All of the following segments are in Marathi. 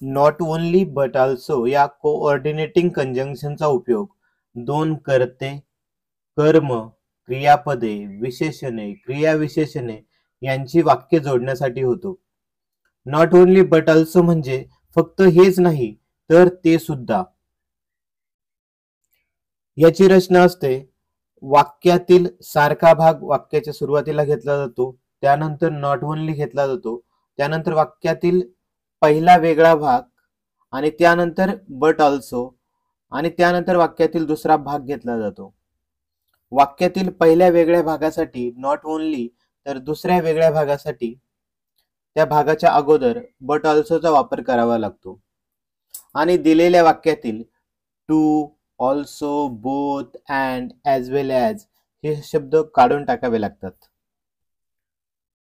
नॉट ओनली बट ऑल्सो या कोऑर्डिनेटिंग कंजंक्शनचा उपयोग दोन कर्ते, कर्म, क्रियापदे, विशेषणे, क्रियाविशेषणे यांची वाक्य जोडण्यासाठी होतो. नॉट ओनली बट ऑल्सो म्हणजे फक्त हेच नाही तर ते सुद्धा. याची रचना असते, वाक्यातील सारखा भाग वाक्याच्या सुरुवातीला घेतला जातो, त्यानंतर नॉट ओनली घेतला जातो, त्यानंतर वाक्यातील पहिला वेगळा भाग आणि त्यानंतर बट ऑल्सो आणि त्यानंतर वाक्यातील दुसरा भाग घेतला जातो. वाक्यातील पहिल्या वेगळ्या भागासाठी नॉट ओनली तर दुसऱ्या वेगळ्या भागासाठी त्या भागाच्या अगोदर बट ऑल्सोचा वापर करावा लागतो आणि दिलेल्या वाक्यातील to, also, both, and, as well as हे शब्द काढून टाकावे लागतात.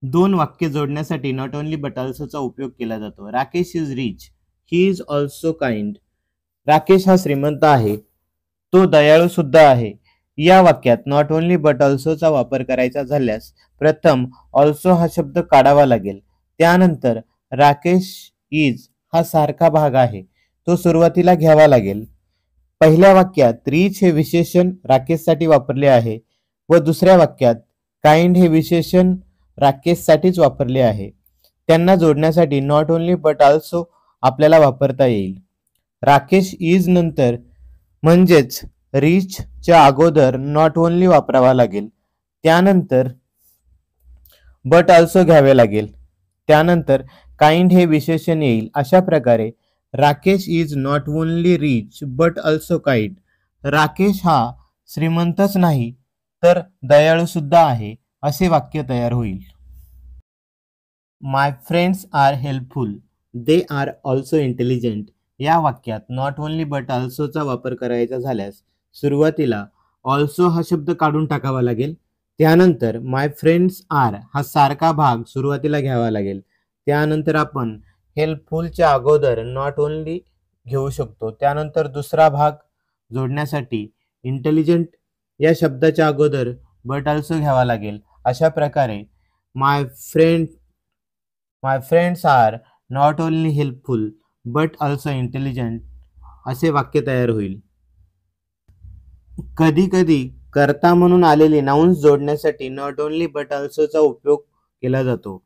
दोन वाक्य जोडण्यासाठी नॉट ओनली बट ऑल्सोचा उपयोग केला जातो. Rakesh is rich, he is also kind. Rakesh हा श्रीमंत आहे, तो दयाळू सुद्धा आहे. या वाक्यात नॉट ओनली बट ऑल्सोचा वापर करायचा झाल्यास प्रथम ऑल्सो हा शब्द काढावा लागेल. त्यानंतर राकेश इज हा सारखा भाग आहे, तो सुरुवातीला घ्यावा लागेल. पहिल्या वाक्यात रिच हे विशेषण राकेशसाठी वापरले आहे व दुसऱ्या वाक्यात काइंड हे विशेषण राकेशसाठीच वापरले आहे. त्यांना जोडण्यासाठी नॉट ओनली बट ऑल्सो आपल्याला वापरता येईल. राकेश इज नंतर म्हणजेच रिचच्या अगोदर नॉट ओनली वापरावा लागेल, त्यानंतर बट ऑल्सो घ्यावे लागेल, त्यानंतर काइंड हे विशेषण येईल. अशा प्रकारे Rakesh is not only rich but also kind. Rakesh हा श्रीमंतच नाही तर दयाळू सुद्धा आहे, असे वाक्य तयार होईल. My friends are helpful, they are also intelligent. या वाक्यात नॉट ओनली बट ऑल्सोचा वापर करायचा झाल्यास सुरुवातीला ऑल्सो हा शब्द काढून टाकावा लागेल, त्यानंतर माय फ्रेंड्स आर हा सारखा भाग सुरुवातीला घ्यावा लागेल, त्यानंतर आपण हेल्पफुलच्या अगोदर नॉट ओनली घेऊ शकतो, त्यानंतर दुसरा भाग जोडण्यासाठी इंटेलिजंट या शब्दाच्या अगोदर बट ऑल्सो घ्यावा लागेल. अशा प्रकारे my friends are not only helpful but also intelligent असे वाक्य तयार होईल. कधी कधी कर्ता म्हणून आलेले नाउन्स जोडण्यासाठी नॉट ओनली बट ऑल्सोचा उपयोग केला जातो.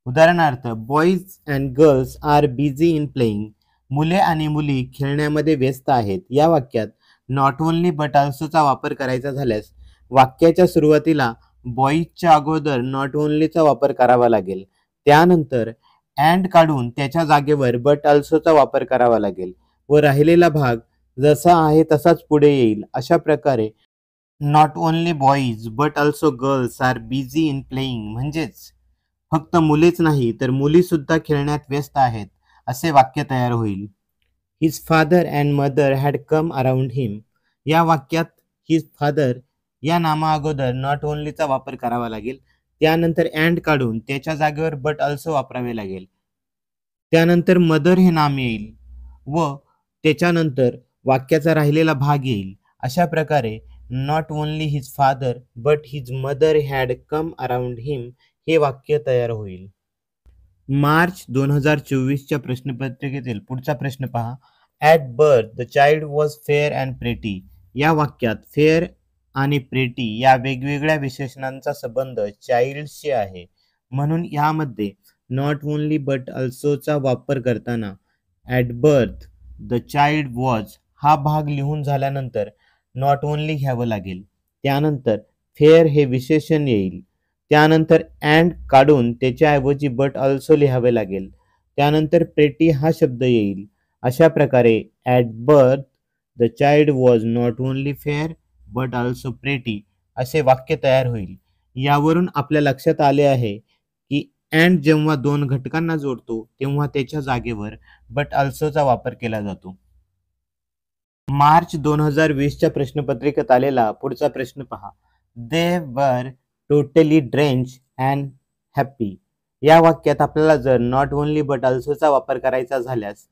उदाहरणार्थ, boys and girls are busy in playing. मुले आणि मुली खेळण्यामध्ये व्यस्त आहेत. या वाक्यात नॉट ओनली बट ऑल्सोचा वापर करायचा झाल्यास वाक्याच्या सुरुवातीला बॉईजच्या अगोदर नॉट ओनलीचा वापर करावा लागेल, त्यानंतर अँड काढून त्याच्या जागेवर बट ऑल्सोचा वापर करावा लागेल व राहिलेला भाग जसा आहे तसाच पुढे येईल. अशा प्रकारे not only boys but also girls are busy in playing म्हणजेच फक्त मुलेच नाही तर मुली सुद्धा खेळण्यात व्यस्त आहेत असे वाक्य तयार होईल. His father and mother had come around him. या वाक्यात हिज फादर या नामा अगोदर नॉट ओनलीचा वापर करावा लागेल, त्यानंतर अँड काढून त्याच्या जागेवर बट ऑल्सो वापरावे लागेल, त्यानंतर मदर हे नाम येईल व त्याच्यानंतर वाक्याचा राहिलेला भाग येईल. अशा प्रकारे not only his father but his mother had come around him हे वाक्य तयार होईल. मार्च 2024च्या प्रश्नपत्रिकेतील पुढचा प्रश्न पहा. At birth the child was fair and pretty. या वाक्यात फेअर आणि प्रेटी या वेगवेगळ्या विशेषणांचा संबंध चाइल्डशी आहे, म्हणून यामध्ये नॉट ओनली बट ऑल्सोचा वापर करताना at birth the child was हा भाग लिहून झाल्यानंतर नॉट ओनली घ्यावं लागेल, त्यानंतर फेअर हे विशेषण येईल, त्यानंतर अँड काढून त्याच्याऐवजी बट ऑल्सो लिहावे लागेल, त्यानंतर प्रेटी हा शब्द येईल. अशा प्रकारे at birth the child was not only fair but also pretty असे वाक्य तयार होईल. यावरून आपल्या लक्षात आले आहे की अँड जेव्हा दोन घटकांना जोडतो तेव्हा त्याच्या जागेवर बट ऑल्सोचा वापर केला जातो. मार्च 2020च्या प्रश्नपत्रिकेत आलेला पुढचा प्रश्न पहा. दे were totally drench and happy. या वाक्यात आपल्याला जर नॉट ओनली बट ऑल्सोचा वापर करायचा झाल्यास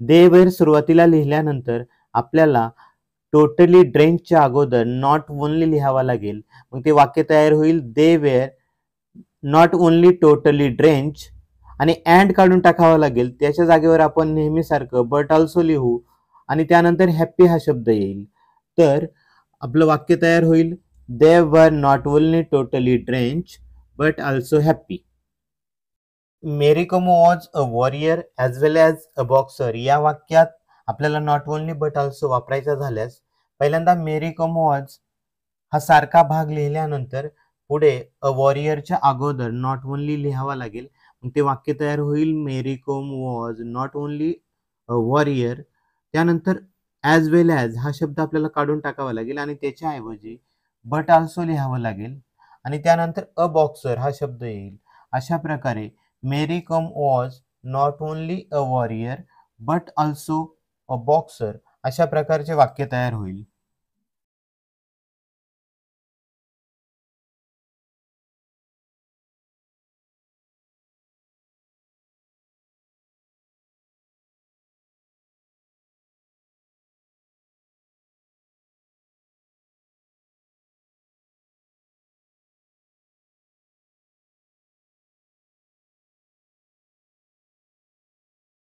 दे वर सुरुवातीला लिहिल्यानंतर आपल्याला टोटली ड्रेंचच्या अगोदर नॉट ओनली लिहावा लागेल. मग ते वाक्य तयार होईल, they were not only totally drench आणि अँड काढून टाकावा लागेल. त्याच्या जागेवर आपण नेहमीसारखं बट ऑल्सो लिहू आणि त्यानंतर हॅपी हा शब्द येईल. तर आपलं वाक्य तयार होईल. They were not only totally drenched but also happy. Mary Kom was a warrior as well as a boxer या वाक्यात आपल्याला नॉट ओनली बट ऑल्सो वापरायचा झाल्यास पहिल्यांदा मेरी कॉम वॉज हा सारखा भाग लिहिल्यानंतर पुढे अ वॉरियरच्या अगोदर नॉट ओनली लिहावा लागेल. मग ते वाक्य तयार होईल. Mary Kom was not only a warrior. त्यानंतर ॲज वेल ॲज हा शब्द आपल्याला काढून टाकावा लागेल आणि त्याच्याऐवजी बट ऑल्सो लिहावं लागेल आणि त्यानंतर अ बॉक्सर हा शब्द येईल. अशा प्रकारे Mary Kom was not only a warrior but also a boxer अशा प्रकारचे वाक्य तयार होईल.